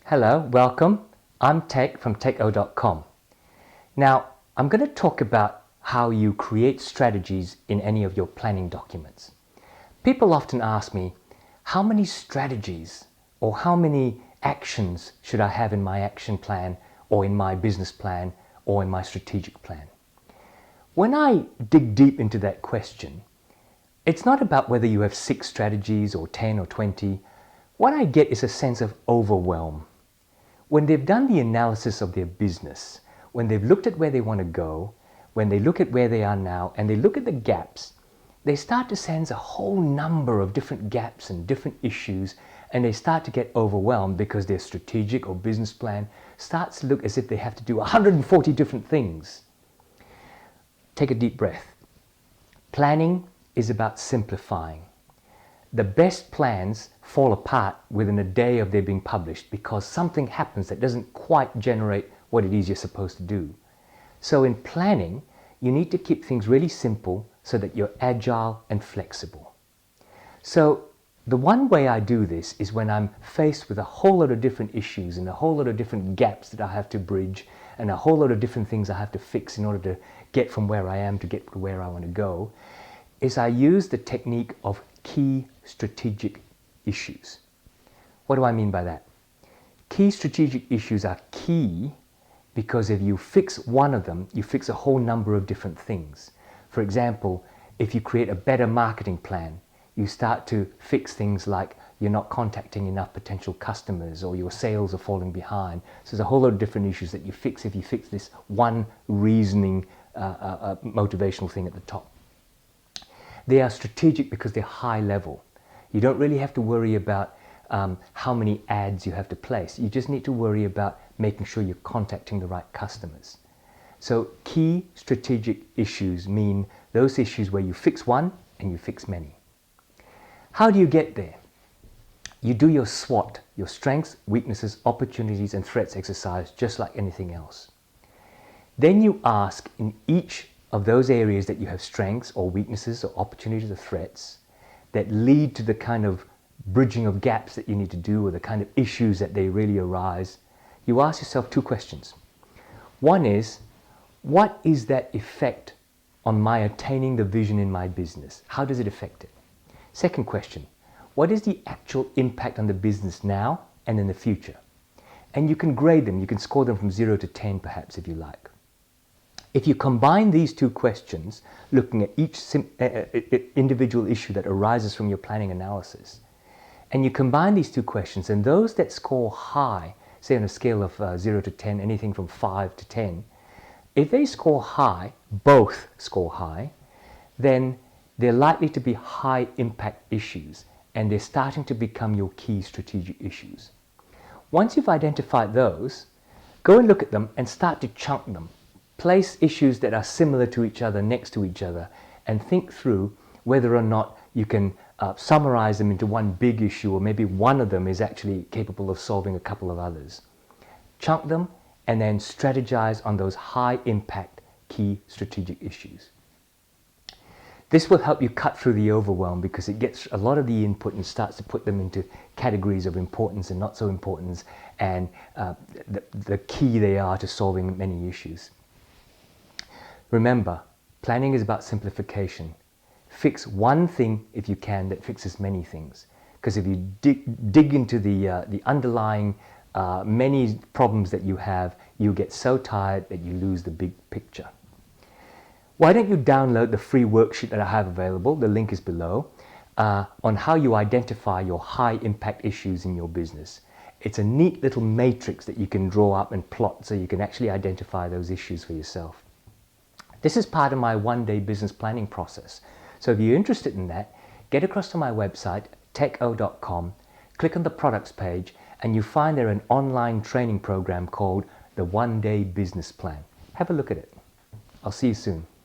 Hello, welcome. I'm Tech from techo.com. Now, I'm going to talk about how you create strategies in any of your planning documents. People often ask me, how many strategies or how many actions should I have in my action plan or in my business plan or in my strategic plan? When I dig deep into that question, it's not about whether you have 6 strategies or 10 or 20. What I get is a sense of overwhelm. When they've done the analysis of their business, when they've looked at where they want to go, when they look at where they are now, and they look at the gaps, they start to sense a whole number of different gaps and different issues, and they start to get overwhelmed because their strategic or business plan starts to look as if they have to do 140 different things. Take a deep breath. Planning is about simplifying. The best plans fall apart within a day of their being published because something happens that doesn't quite generate what it is you're supposed to do. So in planning, you need to keep things really simple so that you're agile and flexible. So the one way I do this is when I'm faced with a whole lot of different issues and a whole lot of different gaps that I have to bridge and a whole lot of different things I have to fix in order to get from where I am to get to where I want to go, is I use the technique of key strategic issues. What do I mean by that? Key strategic issues are key because if you fix one of them, you fix a whole number of different things. For example, if you create a better marketing plan, you start to fix things like you're not contacting enough potential customers or your sales are falling behind. So there's a whole lot of different issues that you fix if you fix this one reasoning motivational thing at the top. They are strategic because they're high level. You don't really have to worry about how many ads you have to place. You just need to worry about making sure you're contacting the right customers. So key strategic issues mean those issues where you fix one and you fix many. How do you get there? You do your SWOT, your strengths, weaknesses, opportunities, and threats exercise just like anything else. Then you ask in each of those areas that you have strengths or weaknesses or opportunities or threats that lead to the kind of bridging of gaps that you need to do or the kind of issues that they really arise, you ask yourself 2 questions. One is, what is that effect on my attaining the vision in my business? How does it affect it? Second question, what is the actual impact on the business now and in the future? And you can grade them, you can score them from 0 to 10 perhaps if you like. If you combine these 2 questions, looking at each individual issue that arises from your planning analysis, and you combine these 2 questions, and those that score high, say on a scale of 0 to 10, anything from 5 to 10, if they score high, both score high, then they're likely to be high impact issues, and they're starting to become your key strategic issues. Once you've identified those, go and look at them and start to chunk them. Place issues that are similar to each other next to each other and think through whether or not you can summarize them into one big issue, or maybe one of them is actually capable of solving a couple of others. Chunk them and then strategize on those high impact key strategic issues. This will help you cut through the overwhelm because it gets a lot of the input and starts to put them into categories of importance and not so importance and the key they are to solving many issues. Remember, planning is about simplification. Fix one thing if you can that fixes many things. Because if you dig into the underlying many problems that you have, you get so tired that you lose the big picture. Why don't you download the free worksheet that I have available, the link is below, on how you identify your high impact issues in your business. It's a neat little matrix that you can draw up and plot so you can actually identify those issues for yourself. This is part of my one-day business planning process. So if you're interested in that, get across to my website, techo.com, click on the products page, and you find there an online training program called the One Day Business Plan. Have a look at it. I'll see you soon.